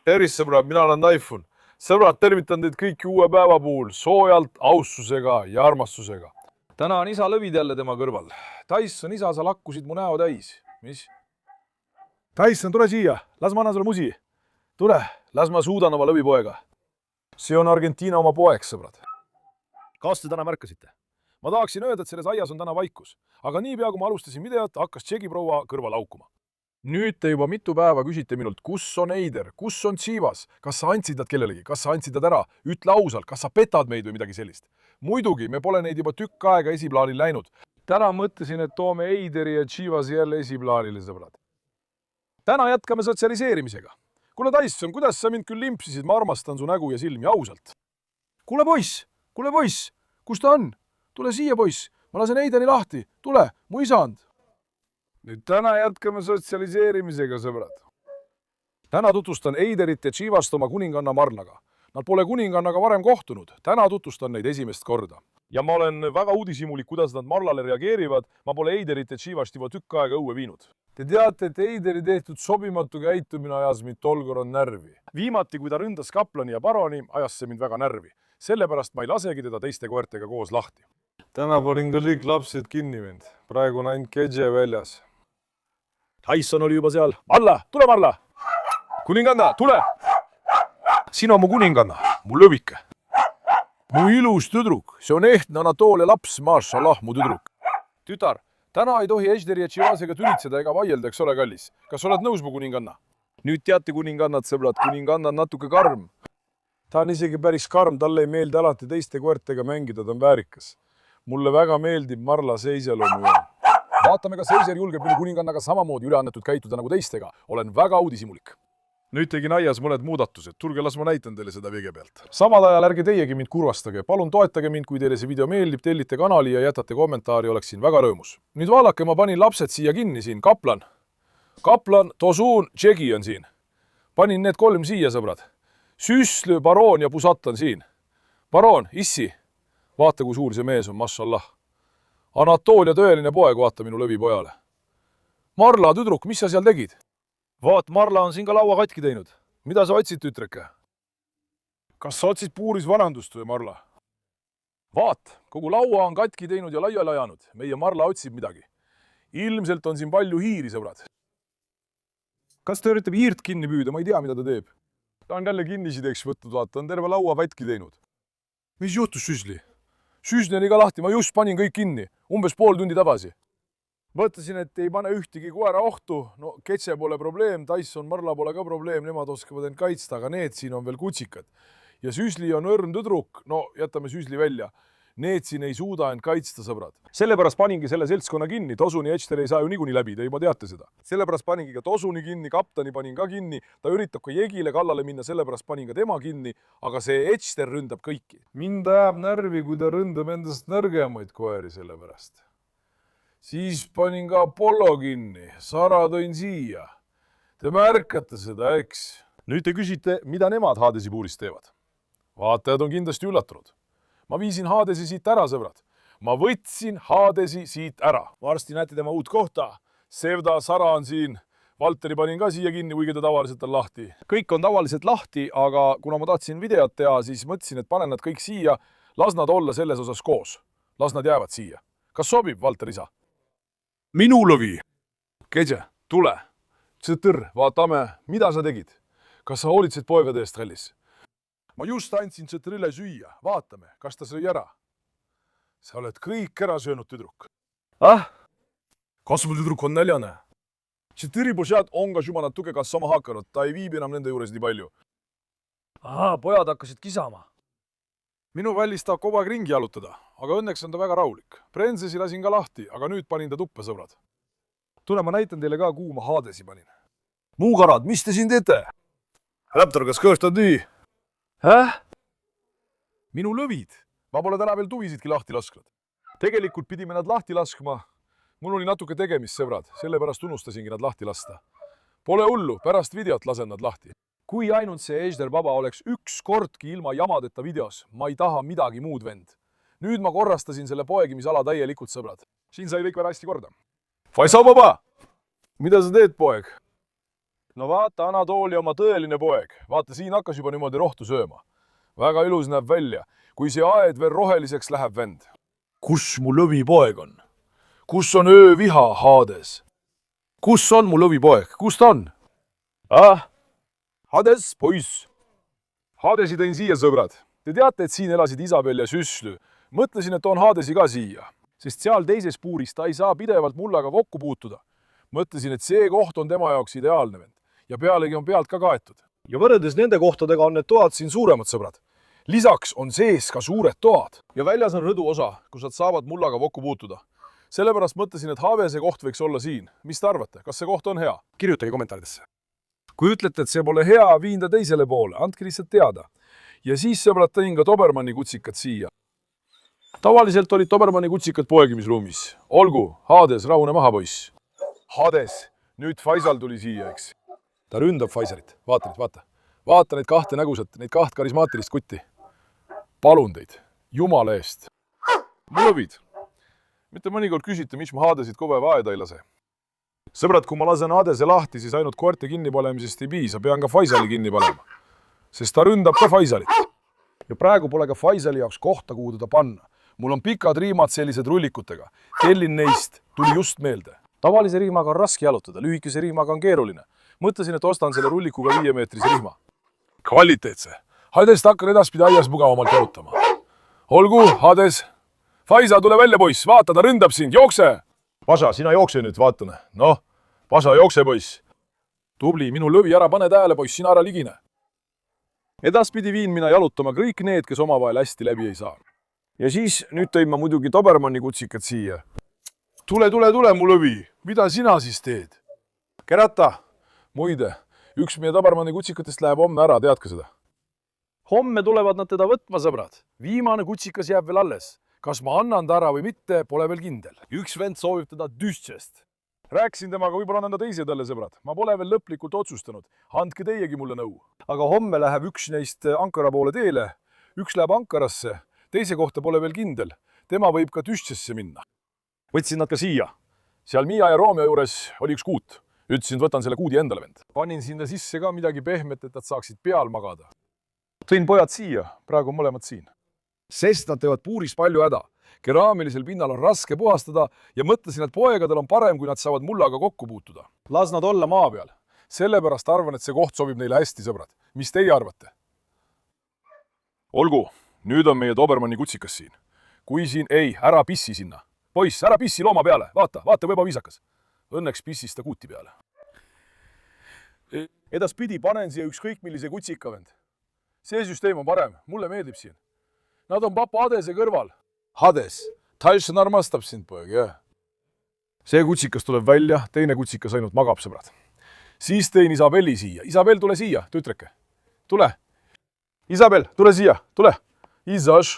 Tervist, sõbrad, mina olen Taifun. Sõbrad, tervitan teid kõiki uue päeva puhul soojalt, aussusega ja armastusega. Täna on isa Lõvid jälle tema kõrval. Tyson, isa, sa lakkusid mu näo täis. Mis? Tyson, tule siia. Las ma annan sulle musi. Tule, las ma suudan oma lõvipoega. See on Argentiina oma poeg, sõbrad. Kas te täna märkasite? Ma tahaksin öelda, et selles aias on täna vaikus. Aga niipea, kui ma alustasin videot, hakkas Tšegi proua kõrval aukuma. Nüüd te juba mitu päeva küsite minult, kus on Eider, kus on Chivas, kas sa andsid nad kellelegi, kas sa andsid nad ära, ütle ausalt, kas sa petad meid või midagi sellist. Muidugi, me pole neid juba tükk aega esiplaanil läinud. Täna mõtlesin, et toome Eideri ja Chivasi jälle esiplaanile, sõbrad. Täna jätkame sotsialiseerimisega. Kuule Tyson, kuidas sa mind küll limpsisid, ma armastan su nägu ja silmi ausalt. Kuule poiss, kus ta on? Tule siia, poiss, ma lasen Eideri lahti, tule, mu isand. Nüüd täna jätkame sotsialiseerimisega, sõbrad. Täna tutvustan Eiderit ja Chivast oma kuninganna Marlaga. Nad pole kuningannaga varem kohtunud. Täna tutvustan neid esimest korda. Ja ma olen väga uudishimulik, kuidas nad Marlale reageerivad. Ma pole Eiderit ja Chivast juba tükk aega õue viinud. Te teate, et Eideri tehtud sobimatu käitumine ajas mind tol korral närvi. Viimati, kui ta ründas kaplani ja baroni, ajas see mind väga närvi. Sellepärast ma ei lasegi teda teiste koertega koos lahti. Täna panin ka kõik lapsed kinni mind. Praegu on ainult Kedže väljas. Tyson oli juba seal. Marla, tule Marla! Kuninganna, tule! Sina on mu kuninganna, mu lõvike. Mu ilus tüdruk, see on ehtne Anatoolia laps, mašallah, mu tüdruk. Tütar, täna ei tohi Ejderi ja Chivasega tülitseda ega vaielda, eks ole, kallis. Kas oled nõus, mu kuninganna? Nüüd teate kuningannad, sõbrad, kuninganna on natuke karm. Ta on isegi päris karm, talle ei meeldi alati teiste koertega mängida, ta on väärikas. Mulle väga meeldib Marla see iseloomu. Vaatame, kas Eider julgeb minu kuningannaga samamoodi üleannetud käituda nagu teistega. Olen väga uudishimulik. Nüüd tegin aias mõned muudatused. Tulge, las ma näitan teile seda vige pealt. Samal ajal ärge teiegi mind kurvastage. Palun toetage mind, kui teile see video meeldib, tellite kanali ja jätate kommentaari, oleksin väga rõõmus. Nüüd vaadake, ma panin lapsed siia kinni siin. Kaplan, Tosun, Tšegi on siin. Panin need 3 siia, sõbrad. Süslö, baroon ja pusat on siin. Baroon, issi. Vaata, kui suur see mees on, mašallah. Anatoolia tõeline poeg, vaata minu lõvipojale. Marla, tüdruk, mis sa seal tegid? Vaat, Marla on siin ka laua katki teinud. Mida sa otsid, tütreke? Kas sa otsid puuris vanandust või, Marla? Vaat, kogu laua on katki teinud ja laiali ajanud. Meie Marla otsib midagi. Ilmselt on siin palju hiiri, sõbrad. Kas ta üritab hiirt kinni püüda? Ma ei tea, mida ta teeb. Ta on jälle kinnisideks võtnud, vaata, on terve laua katki teinud. Mis juhtus, Süsli? Süsli oli ka lahti, ma just panin kõik kinni, umbes pool tundi tagasi. Mõtlesin, et ei pane ühtegi koera ohtu, no Kedže pole probleem, Tyson, Marla pole ka probleem, nemad oskavad end kaitsta, aga need siin on veel kutsikad. Ja Süsli on õrn tüdruk, no jätame Süsli välja. Need siin ei suuda end kaitsta, sõbrad. Sellepärast paningi selle seltskonna kinni, Tosuni Ečter ei saa ju niikuinii läbi, te juba teate seda. Sellepärast paningi ka Tosuni kinni, kaptani panin ka kinni, ta üritab ka Jegile kallale minna, sellepärast panin ka tema kinni, aga see Ečter ründab kõiki. Mind ajab närvi, kui ta ründab endast nõrgemaid koeri sellepärast. Siis panin ka Apollo kinni, Sara tõin siia. Te märkate seda, eks? Nüüd te küsite, mida nemad Hadesi puurist teevad. Vaatajad on kindlasti üllatunud. Ma viisin Hadesi siit ära, sõbrad. Ma võtsin Hadesi siit ära. Varsti näete tema uut kohta. Sevda, Sara on siin. Valteri panin ka siia kinni, kuigi ta tavaliselt on lahti. Kõik on tavaliselt lahti, aga kuna ma tahtsin videot teha, siis mõtlesin, et panen nad kõik siia. Las nad olla selles osas koos. Las nad jäävad siia. Kas sobib, Valter isa? Minu lõvi. Kedže, tule. Tsõtõr, vaatame, mida sa tegid? Kas sa hoolitsid poegade eest, kallis? Ma just andsin Tsõtõrile süüa. Vaatame, kas ta sõi ära. Sa oled kõik ära söönud, tüdruk. Kas mu tüdruk on näljane? Tsõtõri pošad on ka juba natuke kasvama hakanud. Ta ei viibi enam nende juures nii palju. Pojad hakkasid kisama. Minu vällis tahab kogu aeg ringi jalutada, aga õnneks on ta väga rahulik. Prinsessi lasin ka lahti, aga nüüd panin ta tuppa, sõbrad. Tule, ma näitan teile ka, kuhu ma Hadesi panin. Muukarad, mis te siin teete? Raptor, kas kõht on nii? Minu lõvid. Ma pole täna veel tuvisidki lahti lasknud. Tegelikult pidime nad lahti laskma. Mul oli natuke tegemist, sõbrad. Sellepärast unustasingi nad lahti lasta. Pole hullu, pärast videot lasen nad lahti. Kui ainult see Ejder Baba oleks üks kordki ilma jamadeta videos, ma ei taha midagi muud, vend. Nüüd ma korrastasin selle poegimisala täielikult, sõbrad. Siin sai kõik väga hästi korda. Faisa Baba! Mida sa teed, poeg? No vaata, Anatooli oma tõeline poeg. Vaata, siin hakkas juba niimoodi rohtu sööma. Väga ilus näeb välja. Kui see aed veel roheliseks läheb, vend. Kus mu lõvipoeg on? Kus on ööviha, Hades? Kus on mu lõvipoeg? Kus ta on? Hades, poiss. Hadesi tõin siia, sõbrad. Te teate, et siin elasid Isabel ja Süslü. Mõtlesin, et toon Hadesi ka siia, sest seal teises puuris ta ei saa pidevalt mullaga kokku puutuda. Mõtlesin, et see koht on tema jaoks ideaalne, vend. Ja pealegi on pealt ka kaetud. Ja võrreldes nende kohtadega on need toad siin suuremad, sõbrad. Lisaks on sees ka suured toad. Ja väljas on rõdu osa, kus nad saavad mullaga kokku puutuda. Sellepärast mõtlesin, et Havese koht võiks olla siin. Mis te arvate? Kas see koht on hea? Kirjutage kommentaaridesse. Kui ütlete, et see pole hea, viin ta teisele poole. Andke lihtsalt teada. Ja siis sõbrad tõin ka Dobermanni kutsikad siia. Tavaliselt olid Dobermanni kutsikad poegimisruumis. Olgu, Hades, rahune maha, poiss. Hades, nüüd Faisal tuli siia, eks. Ta ründab Faisalit. Vaata nüüd, vaata. Vaata neid kahte nägusat, neid kaht karismaatilist kutti. Palun teid, jumala eest. Lõvid. Mitte mõnikord küsite, miks ma Hadesit kogu aeg aeda ei lase. Sõbrad, kui ma lasen Hadese lahti, siis ainult koerte kinnipanemisest ei piisa. Pean ka Faisali kinni panema. Sest ta ründab ka Faisalit. Ja praegu pole ka Faisali jaoks kohta, kuhu teda panna. Mul on pikad riimad sellised rullikutega. Tellin neist, tuli just meelde. Tavalise riimaga on raske jalutada, lühikese riimaga on keeruline. Mõtlesin, et ostan selle rullikuga 5-meetrise rihma. Kvaliteetse. Hades, hakkan edaspidi aias mugavamalt jalutama. Olgu, Hades. Faisa, tule välja, poiss. Vaata, ta ründab sind. Jookse! Pasa, sina jookse nüüd, vaatame. Noh, Pasa, jookse, poiss. Tubli, minu lõvi, ära pane tähele, poiss, sina ära ligine. Edaspidi viin mina jalutama kõik need, kes omavahel hästi läbi ei saa. Ja siis nüüd tõin ma muidugi Dobermanni kutsikad siia. Tule, mu lõvi. Mida sina siis teed? Kerata. Muide, üks meie Dobermanni kutsikatest läheb homme ära, tead ka seda? Homme tulevad nad teda võtma, sõbrad. Viimane kutsikas jääb veel alles. Kas ma annan ta ära või mitte, pole veel kindel. Üks vend soovib teda düstšest. Rääkisin temaga, võib-olla annan ta teise talle, sõbrad. Ma pole veel lõplikult otsustanud. Andke teiegi mulle nõu. Aga homme läheb üks neist Ankara poole teele. Üks läheb Ankarasse. Teise kohta pole veel kindel. Tema võib ka düstšesse minna. Võtsin nad ka siia. Seal Mia ja Romeo juures oli üks kuut. Ütlesin, võtan selle kuudi endale, vend. Panin sinna sisse ka midagi pehmet, et nad saaksid peal magada. Tõin pojad siia, praegu on mõlemad siin. Sest nad teevad puuris palju häda. Keraamilisel pinnal on raske puhastada ja mõtlesin, et poegadel on parem, kui nad saavad mullaga kokku puutuda. Las nad olla maa peal. Sellepärast arvan, et see koht sobib neile hästi, sõbrad. Mis teie arvate? Olgu, nüüd on meie Dobermanni kutsikas siin. Kui siin ei, ära pissi sinna. Poiss, ära pissi looma peale. Vaata, kui ebaviisakas. Õnneks pissis ta kuuti peale. Edaspidi panen siia ükskõik millise kutsika, vend. See süsteem on parem. Mulle meeldib siin. Nad on papa Hadese kõrval. Hades, Tyson armastab sind, poeg, jah. See kutsikas tuleb välja, teine kutsikas ainult magab, sõbrad. Siis tõin Isabeli siia. Isabel, tule siia, tütreke. Tule. Isabel, tule siia, tule. Isaš.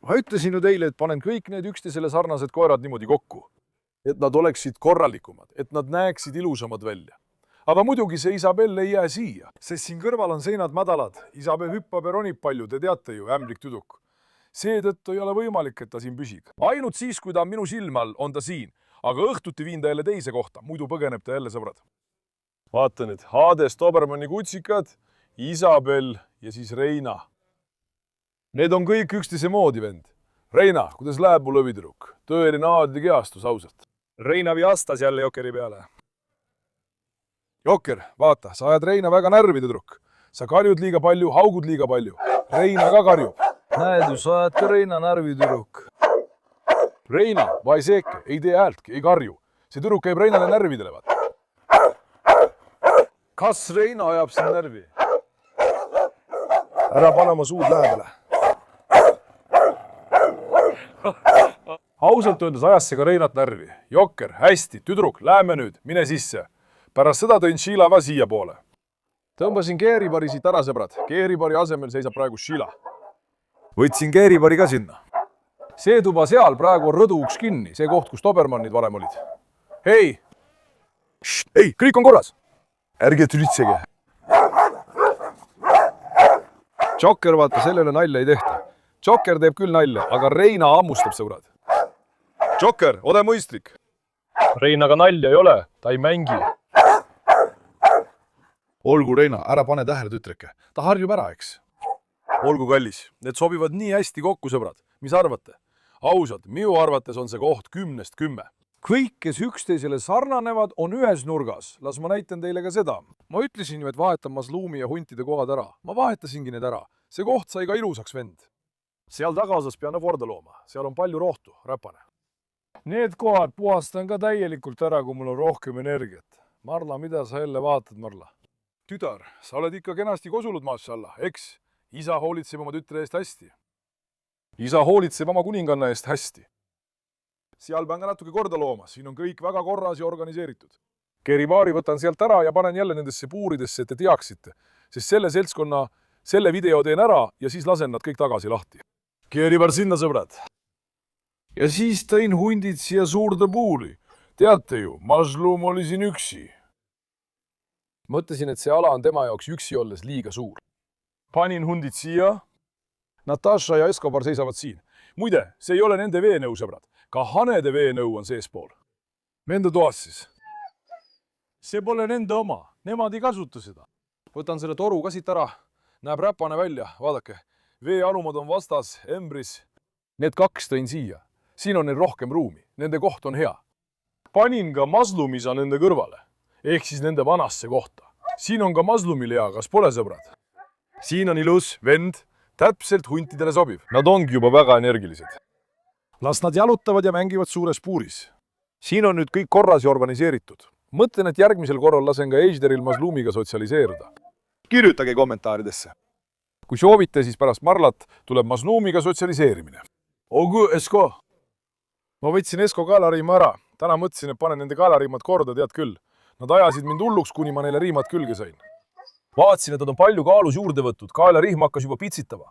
Ma ütlesin ju teile, et panen kõik need üksteisele sarnased koerad niimoodi kokku. Et nad oleksid korralikumad, et nad näeksid ilusamad välja. Aga muidugi see Isabel ei jää siia, sest siin kõrval on seinad madalad. Isabel hüppab ja ronib palju, te teate ju, ämblik tüdruk. Seetõttu ei ole võimalik, et ta siin püsib. Ainult siis, kui ta on minu silma all, on ta siin. Aga õhtuti viin ta jälle teise kohta, muidu põgeneb ta jälle, sõbrad. Vaata nüüd, Hades, Dobermanni kutsikad, Isabel ja siis Reina. Need on kõik üksteise moodi, vend. Reina, kuidas läheb mu lõvitüdruk? Tõeline aadli keastus, ausalt. Reina viastas jälle Jokeri peale. Joker, vaata, sa ajad Reina väga närvi, tüdruk. Sa karjud liiga palju, haugud liiga palju. Reina ka karjub. Näed, sa ajad ka Reina närvi, tüdruk. Reina, vai seeke, ei tee häältki, ei karju. See tüdruk käib Reinale närvidele, vaata. Kas Reina ajab sind närvi? Ära pane oma suud lähedale. Ausalt öeldes ajas see ka Reinat närvi. Jokker, hästi, tüdruk, läheme nüüd, mine sisse. Pärast seda tõin Sheila ka siia poole. Tõmbasin keeripari siit ära, sõbrad. Keeripari asemel seisab praegu Sheila. Võtsin keeripari ka sinna. See tuba seal praegu on rõduuks kinni, see koht, kus Dobermannid varem olid. Hei! Ei, kõik on korras. Ärge trütsege. Jokker, vaata, sellele nalja ei tehta. Jokker teeb küll nalja, aga Reina ammustab, sõbrad. Jokker, ole mõistlik. Reinaga nalja ei ole, ta ei mängi. olgu, Reina, ära pane tähele, tütreke. Ta harjub ära, eks. Olgu, kallis. Need sobivad nii hästi kokku, sõbrad. Mis arvate? Ausalt, minu arvates on see koht 10/10. Kõik, kes üksteisele sarnanevad, on ühes nurgas. Las ma näitan teile ka seda. Ma ütlesin ju, et vahetan Mazlumi ja huntide kohad ära. Ma vahetasingi need ära. See koht sai ka ilusaks, vend. Seal tagaosas pean korda looma. Seal on palju rohtu, räpane. Need kohad puhastan ka täielikult ära, kui mul on rohkem energiat. Marla, mida sa jälle vaatad, Marla? Tütar, sa oled ikka kenasti kosulud, maashallah, eks? Isa hoolitseb oma tütre eest hästi. Isa hoolitseb oma kuninganna eest hästi. Seal pean ka natuke korda looma, siin on kõik väga korras ja organiseeritud. Keribaari võtan sealt ära ja panen jälle nendesse puuridesse, et te teaksite, sest selle seltskonna, selle video teen ära ja siis lasen nad kõik tagasi lahti. Keribar sinna, sõbrad. Ja siis tõin hundid siia suurde puuli. Teate ju, Mazlum oli siin üksi. Mõtlesin, et see ala on tema jaoks üksi olles liiga suur. Panin hundid siia. Natasha ja Escobar seisavad siin. Muide, see ei ole nende veenõu, sõbrad. Ka hanede veenõu on seespool. Nende toas siis. See pole nende oma. Nemad ei kasuta seda. Võtan selle toru ka siit ära. Näeb räpane välja. Vaadake. Veealumad on vastas, embris. Need kaks tõin siia. Siin on neil rohkem ruumi. Nende koht on hea. Panin ka Mazlumisa nende kõrvale. Ehk siis nende vanasse kohta. Siin on ka Mazlumil hea, kas pole, sõbrad? Siin on ilus vend. Täpselt huntidele sobib. Nad ongi juba väga energilised. Las nad jalutavad ja mängivad suures puuris. Siin on nüüd kõik korras ja organiseeritud. Mõtlen, et järgmisel korral lasen ka Ejderil Mazlumiga sotsialiseeruda. Kirjutage kommentaaridesse. Kui soovite, siis pärast Marlat tuleb Mazlumiga sotsialiseerimine. Ogu, Esko! Ma võtsin Esko kaelariima ära. Täna mõtlesin, et panen nende kaelariimad korda, tead küll. Nad ajasid mind hulluks, kuni ma neile riimad külge sain. Vaatasin, et nad on palju kaalus juurde võtnud. Kaelarihm hakkas juba pitsitama.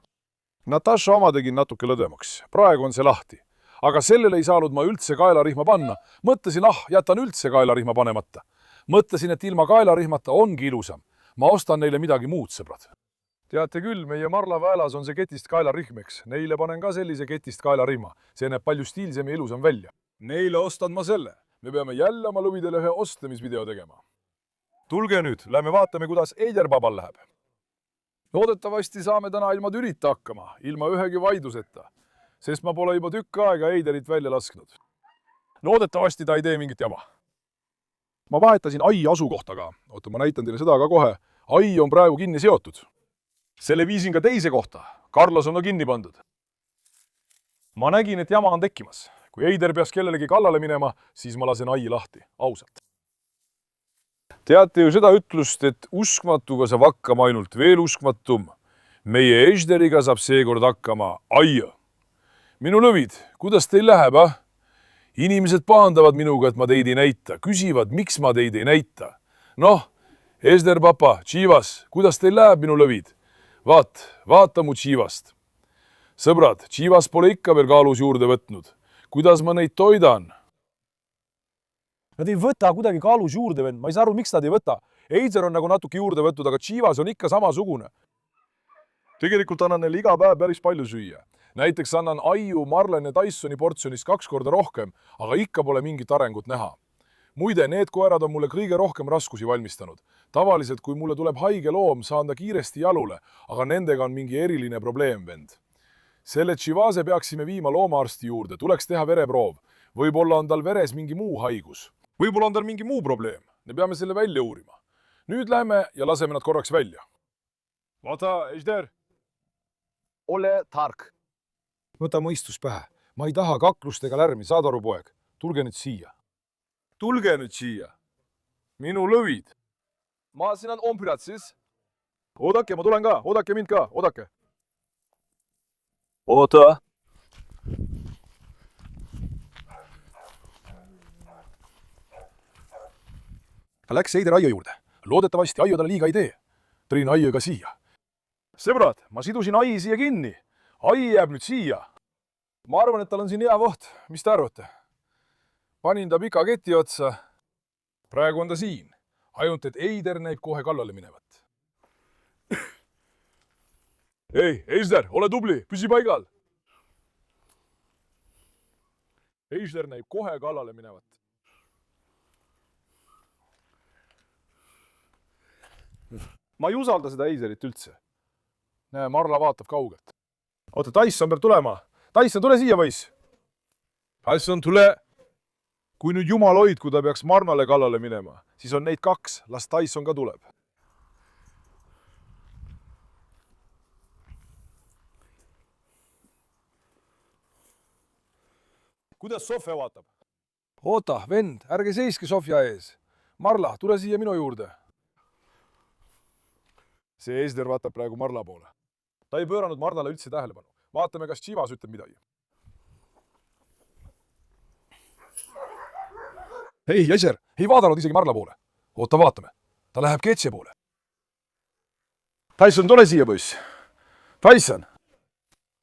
Natasha oma tegin natuke lõdvemaks. Praegu on see lahti. Aga sellele ei saanud ma üldse kaelarihma panna. Mõtlesin, jätan üldse kaelarihma panemata. Mõtlesin, et ilma kaelarihmata ongi ilusam. Ma ostan neile midagi muud, sõbrad. Teate küll, meie Marla väelas on see ketist kaelarihmeks. Neile panen ka sellise ketist kaelarihma. See näeb palju stiilsem ja ilusam välja. Neile ostan ma selle. Me peame jälle oma lõvidele ühe ostlemisvideo tegema. Tulge nüüd, lähme vaatame, kuidas Eiderbabal läheb. Loodetavasti saame täna ilma Türita hakkama, ilma ühegi vaidluseta, sest ma pole juba tükk aega Eiderit välja lasknud. Loodetavasti ta ei tee mingit jama. Ma vahetasin ai asukohta ka. Oota, ma näitan teile seda ka kohe. Ai on praegu kinni seotud. Selle viisin ka teise kohta. Carlos on kinni pandud. Ma nägin, et jama on tekkimas. Kui Eider peaks kellelegi kallale minema, siis ma lasen ai lahti, ausalt. Teate ju seda ütlust, et uskmatuga saab hakkama ainult veel uskmatum. Meie Ejderiga saab seekord hakkama aia. Minu lõvid, kuidas teil läheb, Inimesed pahandavad minuga, et ma teid ei näita. Küsivad, miks ma teid ei näita. Noh, Ejder papa, Chivas, kuidas teil läheb, minu lõvid? Vaata mu Chivast. Sõbrad, Chivas pole ikka veel kaalus juurde võtnud. Kuidas ma neid toidan? Nad ei võta kuidagi kaalus juurde, vend. Ma ei saa aru, miks nad ei võta. Ejder on nagu natuke juurde võtnud, aga Chivas on ikka samasugune. Tegelikult annan neile iga päev päris palju süüa. Näiteks annan Aiu, Marlen ja Tysoni portsjonist 2 korda rohkem, aga ikka pole mingit arengut näha. Muide, need koerad on mulle kõige rohkem raskusi valmistanud. Tavaliselt, kui mulle tuleb haige loom, saan ta kiiresti jalule, aga nendega on mingi eriline probleem, vend. Selle Chivase peaksime viima loomaarsti juurde, tuleks teha vereproov. Võib-olla on tal veres mingi muu haigus. Võib-olla on tal mingi muu probleem. Me peame selle välja uurima. Nüüd lähme ja laseme nad korraks välja. Vaata, Ejder. Ole tark. Võta mõistus pähe. Ma ei taha kaklust ega lärmi, saad aru, poeg. Tulge nüüd siia. Tulge nüüd siia. Minu lõvid. Ma siin on ompirad siis. Oodake, ma tulen ka. Oodake mind ka. Oodake. Oota. Ta läks Eider Aio juurde. Loodetavasti Aio talle liiga ei tee. Tõin Aioga siia. Sõbrad, ma sidusin Ai siia kinni. Ai jääb nüüd siia. Ma arvan, et tal on siin hea koht. Mis te arvate? Panin ta pika keti otsa. Praegu on ta siin. Ainult, et Eider näib kohe kallale minevat. Ei, Ejder, ole tubli, püsi paigal. Ejder näib kohe kallale minevat. Ma ei usalda seda Eiserit üldse. Näe, Marla vaatab kaugelt. Oota, Tyson peab tulema. Tyson, tule siia, poiss. Tyson, tule. Kui nüüd jumal hoidku, ta peaks Marnale kallale minema, siis on neid 2. Las Tyson ka tuleb. Kuidas Sofia vaatab? Oota, vend, ärge seiski Sofia ees. Marla, tule siia minu juurde. See Esder vaatab praegu Marla poole. Ta ei pööranud Marlale üldse tähelepanu. Vaatame, kas Chivas ütleb midagi. Ei, Esder, ei vaadanud isegi Marla poole. Oota, vaatame. Ta läheb Ketse poole. Tyson, tule siia, poiss. Tyson.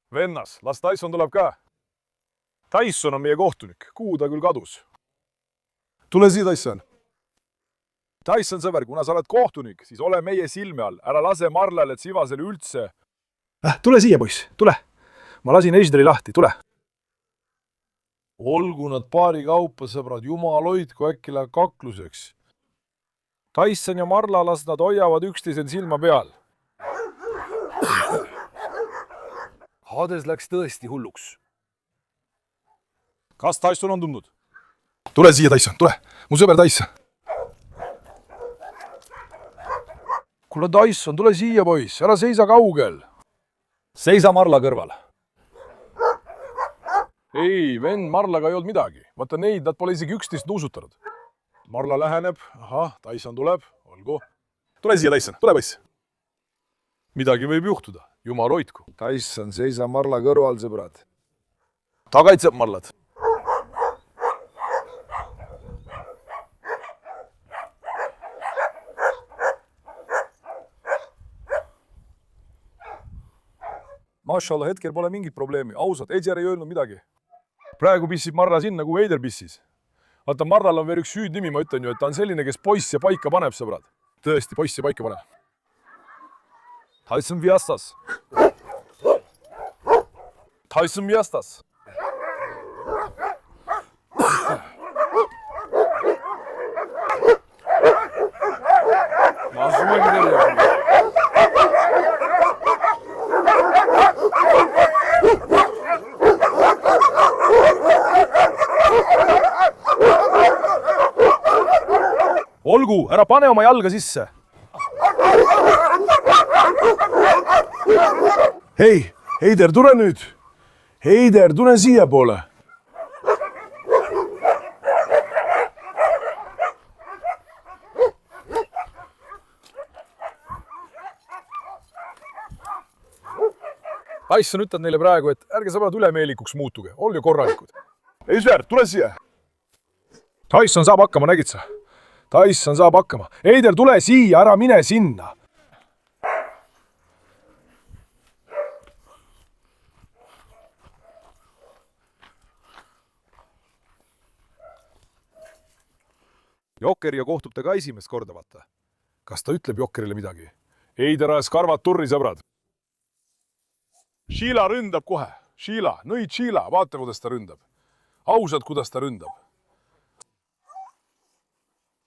Vennas, las Tyson tuleb ka. Tyson on meie kohtunik. Kuhu ta küll kadus? Tule siia, Tyson. Tyson, sõber, kuna sa oled kohtunik, siis ole meie silme all. Ära lase Marlale Chivasele üldse. Tule siia, poiss, tule. Ma lasin Esderi lahti, tule. Olgu nad paari kaupa, sõbrad, jumal hoidku, äkki läheb kakluseks. Tyson ja Marla, las nad hoiavad üksteisel silma peal. Hades läks tõesti hulluks. Kas Tyson on tulnud? Tule siia, Tyson, tule. Mu sõber Tyson. Kuule, Tyson, tule siia, poiss. Ära seisa kaugel. Seisa Marla kõrval. Ei, vend, Marlaga ei olnud midagi. Vaata neid, nad pole isegi üksteist nuusutanud. Marla läheneb. Ahah, Tyson tuleb. Olgu. Tule siia, Tyson. Tule, poiss. Midagi võib juhtuda. Jumal hoidku. Tyson, seisa Marla kõrval, sõbrad. Ta kaitseb Marlad. Mashallah, hetkel pole mingit probleemi. Ausalt, Edger ei öelnud midagi. Praegu pissib Marla sinna, kui Eider pissis. Vaata, Marlal on veel üks süüdnimi, ma ütlen ju, et ta on selline, kes poisse paika paneb, sõbrad. Tõesti, poisse paika paneb. Tyson viastas. Tyson viastas. Masuma gidelim. Olgu, ära pane oma jalga sisse. Hei, Eider, tule nüüd. Eider, tule siia poole. Tyson ütleb neile praegu, et ärge sõbrad ülemeelikuks muutuge, olge korralikud. Eider, tule siia. Tyson saab hakkama, nägid sa? Tyson saab hakkama. Eider, tule siia, ära mine sinna. Jokkeri ja kohtub ta ka esimest korda, vaata. Kas ta ütleb Jokkerile midagi? Eider ajas karvad turri, sõbrad. Sheila ründab kohe. Sheila, nõid Sheila, vaata, kuidas ta ründab. Ausad, kuidas ta ründab.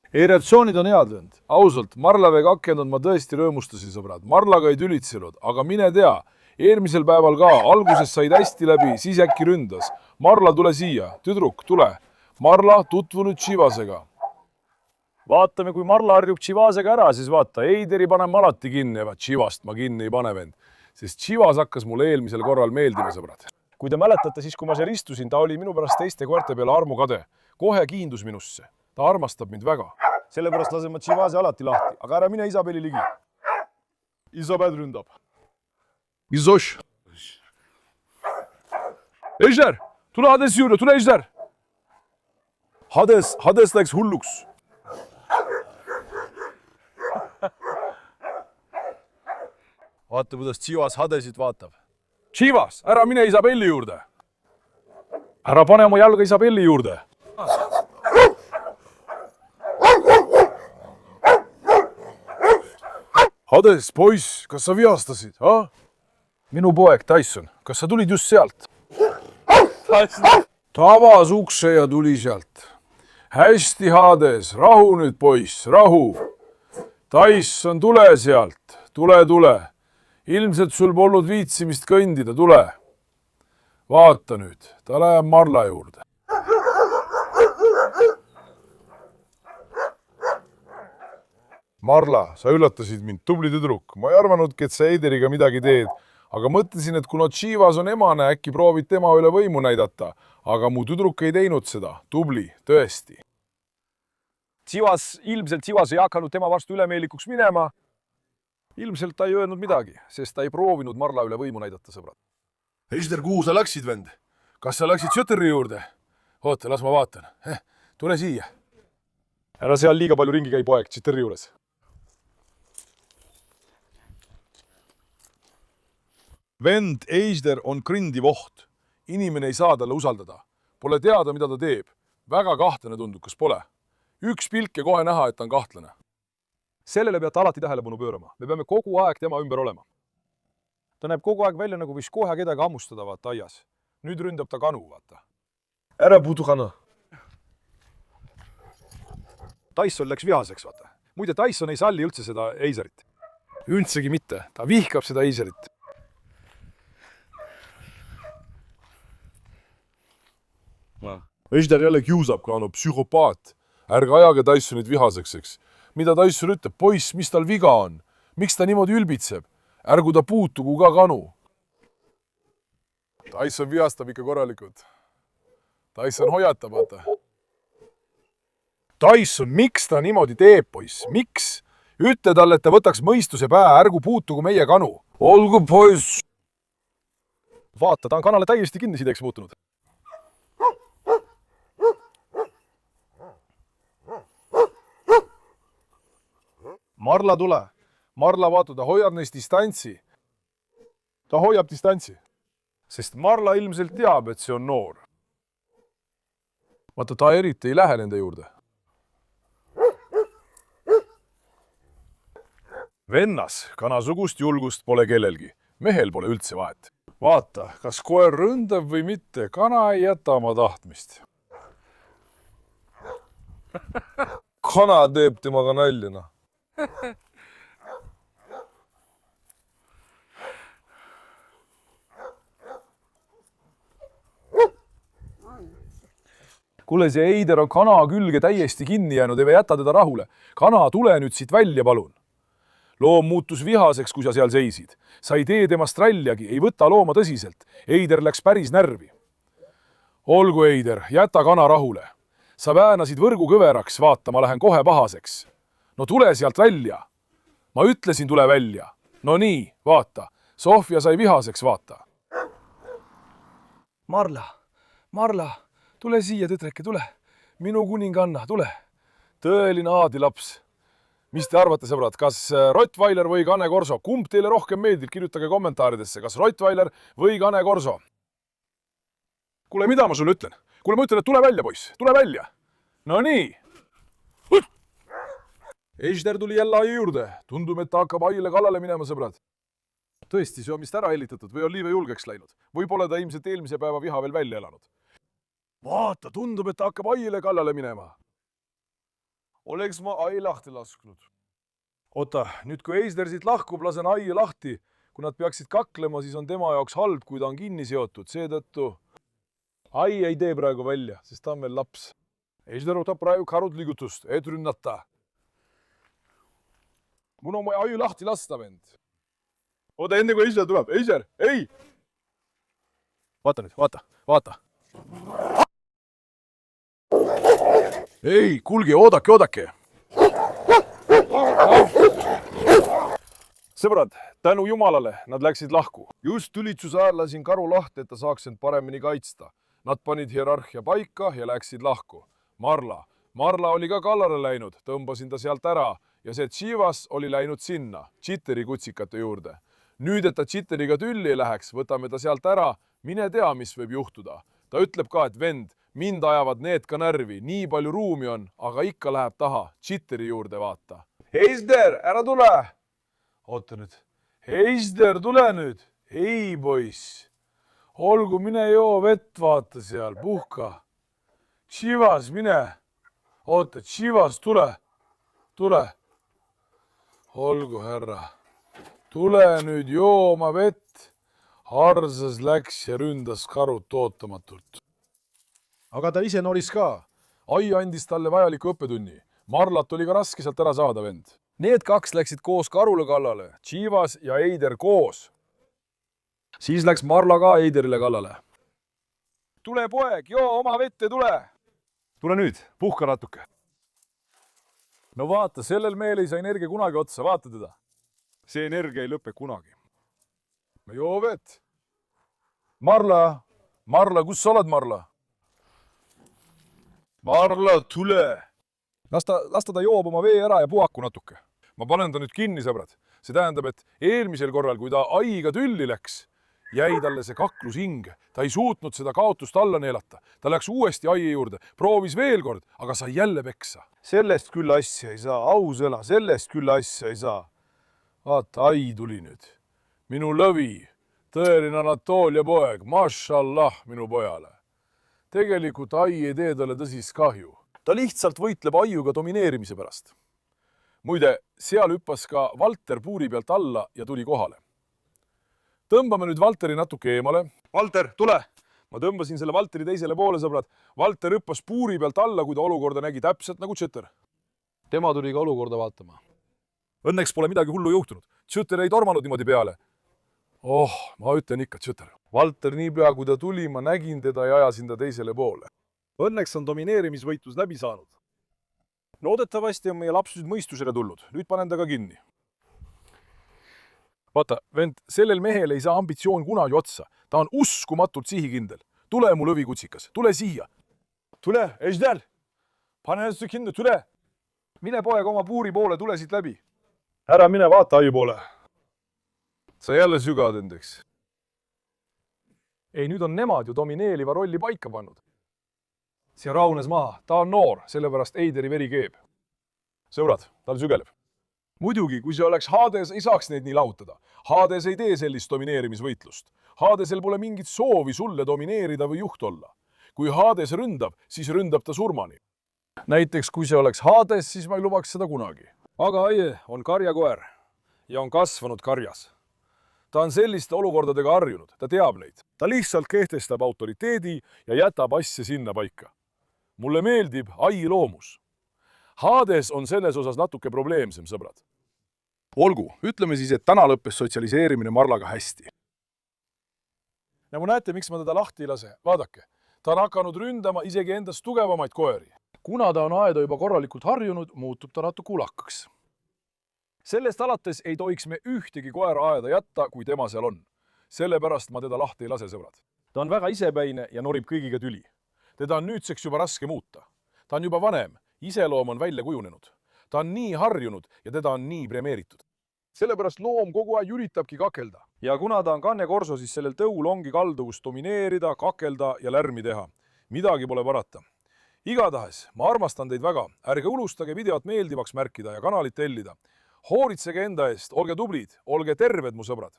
Ei, reaktsioonid on head, vend. Ausalt, Marlavega akendanud ma tõesti rõõmustasin, sõbrad. Marlaga ei tülitsenud, aga mine tea. Eelmisel päeval ka, alguses said hästi läbi, siis äkki ründas. Marla, tule siia. Tüdruk, tule. Marla, tutvu nüüd Chivasega. Vaatame, kui Marla harjub Chivasega ära, siis vaata, Eideri panen ma alati kinni, aga Chivast ma kinni ei pane, vend. Sest Chivas hakkas mulle eelmisel korral meeldima, sõbrad. Kui te mäletate, siis kui ma seal istusin, ta oli minu pärast teiste koerte peale armukade. Kohe kiindus minusse. Ta armastab mind väga. Sellepärast lasen ma Chivase alati lahti, aga ära mine Isabeli ligi. Isabel ründab. Isoš. Ejder, tule Hades juurde, tule Ejder. Hades läks hulluks. Vaata, kuidas Chivas Hadesit vaatab. Chivas, ära mine Isabeli juurde. Ära pane oma jalga Isabeli juurde. Hades, poiss, kas sa viastasid, ha? Minu poeg Tyson, kas sa tulid just sealt? Ta avas ukse ja tuli sealt. Hästi, Hades, rahu nüüd, poiss, rahu. Tyson, tule sealt. Tule. Ilmselt sul polnud viitsimist kõndida, tule. Vaata nüüd, ta läheb Marla juurde. Marla, sa üllatasid mind, tubli tüdruk. Ma ei arvanudki, et sa Eideriga midagi teed. Aga mõtlesin, et kuna Chivas on emane, äkki proovid tema üle võimu näidata. Aga mu tüdruk ei teinud seda. Tubli, tõesti. Ilmselt Chivas ei hakanud tema vastu ülemeelikuks minema. Ilmselt ta ei öelnud midagi, sest ta ei proovinud Marla üle võimu näidata, sõbrad. Eider, kuhu sa läksid, vend? Kas sa läksid Schötteri juurde? Oota, las ma vaatan. Tule siia. Ära seal liiga palju ringi käi, poeg, Schötteri juures. Vend Eider on grindiv oht. Inimene ei saa talle usaldada. Pole teada, mida ta teeb. Väga kahtlane tundub, kas pole. Üks pilk ja kohe näha, et ta on kahtlane. Sellele peate alati tähelepanu pöörama. Me peame kogu aeg tema ümber olema. Ta näeb kogu aeg välja, nagu võiks kohe kedagi hammustada, vaata aias. Nüüd ründab ta kanu, vaata. Ära puudu kana. Tyson läks vihaseks, vaata. Muide, Tyson ei salli üldse seda Eiderit. Üldsegi mitte. Ta vihkab seda Eiderit. Eider jälle kiusab, Kano, psühhopaat. Ärge ajage Tysonit vihaseks, eks. Mida Tyson ütleb? Poiss, mis tal viga on? Miks ta niimoodi ülbitseb? Ärgu ta puutugu ka Kanu. Tyson vihastab ikka korralikult. Tyson hoiatab, vaata. Tyson, miks ta niimoodi teeb, poiss? Miks? Ütle talle, et ta võtaks mõistuse pähe, ärgu puutugu meie Kanu. Olgu, poiss. Vaata, ta on kanale täiesti kinnisideks muutunud. Marla, tule. Marla, vaata, ta hoiab neist distantsi. Ta hoiab distantsi. Sest Marla ilmselt teab, et see on noor. Vaata, ta eriti ei lähe nende juurde. Vennas, kanasugust julgust pole kellelgi. Mehel pole üldse vahet. Vaata, kas koer ründab või mitte, kana ei jäta oma tahtmist. Kana teeb temaga naljana. Kuule, see Eider on kana külge täiesti kinni jäänud, ei jäta teda rahule. Kana, tule nüüd siit välja, palun. Loom muutus vihaseks, kui sa seal seisid. Sa ei tee temast raljagi, ei võta looma tõsiselt. Eider läks päris närvi. Olgu, Eider, jäta kana rahule. Sa väänasid võrgu kõveraks, vaata, ma lähen kohe pahaseks. No tule sealt välja. Ma ütlesin, tule välja. No nii, vaata. Sofia sai vihaseks, vaata. Marla, tule siia, tütreke, tule. Minu kuninganna, tule. Tõeline aadilaps. Mis te arvate, sõbrad, kas Rottweiler või Cane Corso? Kumb teile rohkem meeldib? Kirjutage kommentaaridesse, kas Rottweiler või Cane Corso? Kuule, mida ma sulle ütlen? Kuule, ma ütlen, et tule välja, poiss. Tule välja. No nii. Eider tuli jälle ai juurde. Tundub, et ta hakkab aiile kallale minema, sõbrad. Tõesti, see on vist ära hellitatud või on liive julgeks läinud. Või pole ta ilmselt eelmise päeva viha veel välja elanud. Vaata, tundub, et ta hakkab aiile kallale minema. Oleks ma ai lahti lasknud. Oota, nüüd kui Eider siit lahkub, lasen ai lahti. Kui nad peaksid kaklema, siis on tema jaoks halb, kui ta on kinni seotud. Seetõttu ai ei tee praegu välja, sest ta on veel laps. Eider võtab praegu karud liigutust, et rünnata. Mun on vaja ai lahti lasta, vend. Oota, enne kui Eider tuleb. Eider, ei! Vaata nüüd, vaata. Ei, kuulge, oodake. Sõbrad, tänu Jumalale, nad läksid lahku. Just tülitsuse ajal lasin karu lahti, et ta saaks end paremini kaitsta. Nad panid hierarhia paika ja läksid lahku. Marla oli ka kallale läinud, tõmbasin ta sealt ära ja see Chivas oli läinud sinna, Chitteri kutsikate juurde. Nüüd, et ta Chitteriga tülli ei läheks, võtame ta sealt ära, mine tea, mis võib juhtuda. Ta ütleb ka, et vend, mind ajavad need ka närvi, nii palju ruumi on, aga ikka läheb taha, Chitteri juurde vaata. Eider, ära tule! Oota nüüd. Eider, tule nüüd! Ei, poiss. Olgu, mine joo vett, vaata seal, puhka. Chivas, mine. Oota, Chivas, tule. olgu, härra. Tule nüüd jooma vett. Harsas läks ja ründas karut ootamatult. Aga ta ise noris ka. Ai andis talle vajaliku õppetunni. Marlat oli ka raske sealt ära saada, vend. Need kaks läksid koos karule kallale. Chivas ja Eider koos. Siis läks Marla ka Eiderile kallale. Tule, poeg, joo oma vette, tule! Tule nüüd, puhka natuke. No vaata, sellel mehel ei saa energia kunagi otsa, vaata teda. See energia ei lõpe kunagi. No joo vett. Marla, kus sa oled, Marla? Marla, tule! Las ta joob oma vee ära ja puhaku natuke. Ma panen ta nüüd kinni, sõbrad. See tähendab, et eelmisel korral, kui ta aiga tülli läks, jäi talle see kaklus hinge. Ta ei suutnud seda kaotust alla neelata. Ta läks uuesti aie juurde, proovis veel kord, aga sai jälle peksa. Sellest küll asja ei saa, ausõna, sellest küll asja ei saa. Vaata, ai tuli nüüd. Minu lõvi, tõeline Anatoolia poeg, mašallah minu pojale. Tegelikult ai ei tee talle tõsist kahju. Ta lihtsalt võitleb aiuga domineerimise pärast. Muide, seal hüppas ka Valter puuri pealt alla ja tuli kohale. Tõmbame nüüd Valteri natuke eemale. Valter, tule! Ma tõmbasin selle Valteri teisele poole, sõbrad. Valter hüppas puuri pealt alla, kui ta olukorda nägi täpselt nagu Tšõter. Tema tuli ka olukorda vaatama. Õnneks pole midagi hullu juhtunud. Tšõter ei tormanud niimoodi peale. Ma ütlen ikka Tšõter. Valter niipea, kui ta tuli, ma nägin teda ja ajasin ta teisele poole. Õnneks on domineerimisvõitlus läbi saanud. Loodetavasti on meie laps nüüd mõistusele tulnud. Nüüd panen ta ka kinni. Vaata, vend, sellel mehel ei saa ambitsioon kunagi otsa. Ta on uskumatult sihikindel. Tule mu lõvikutsikas, tule siia. Tule, Eždel! Pane ennast kinni, tule! Mine poeg oma puuri poole, tule siit läbi. Ära mine vaata aiu poole. Sa jälle sügad endeks. Ei, nüüd on nemad ju domineeriva rolli paika pannud. See raunes maha. Ta on noor, sellepärast Eideri veri keeb. Sõbrad, tal sügeleb. Muidugi, kui see oleks Hades, ei saaks neid nii lahutada. Hades ei tee sellist domineerimisvõitlust. Hadesel pole mingit soovi sulle domineerida või juht olla. Kui Hades ründab, siis ründab ta surmani. Näiteks, kui see oleks Hades, siis ma ei lubaks seda kunagi. Aga aie on karjakoer ja on kasvanud karjas. Ta on selliste olukordadega harjunud, ta teab neid. Ta lihtsalt kehtestab autoriteedi ja jätab asja sinna paika. Mulle meeldib ai loomus. Hades on selles osas natuke probleemsem, sõbrad. Olgu, ütleme siis, et täna lõppes sotsialiseerimine Marlaga hästi. Nagu näete, miks ma teda lahti ei lase? Vaadake, ta on hakanud ründama isegi endast tugevamaid koeri. Kuna ta on aeda juba korralikult harjunud, muutub ta natuke ulakaks. Sellest alates ei tohiks me ühtegi koera aeda jätta, kui tema seal on. Sellepärast ma teda lahti ei lase, sõbrad. Ta on väga isepäine ja norib kõigiga tüli. Teda on nüüdseks juba raske muuta. Ta on juba vanem, iseloom on välja kujunenud. Ta on nii harjunud ja teda on nii premeeritud. Sellepärast loom kogu aeg üritabki kakelda. Ja kuna ta on kannekorso, siis sellel tõul ongi kalduvus domineerida, kakelda ja lärmi teha. Midagi pole parata. Igatahes, ma armastan teid väga. Ärge unustage videot meeldivaks märkida ja kanalit tellida. Hooritsege enda eest, olge tublid, olge terved, mu sõbrad.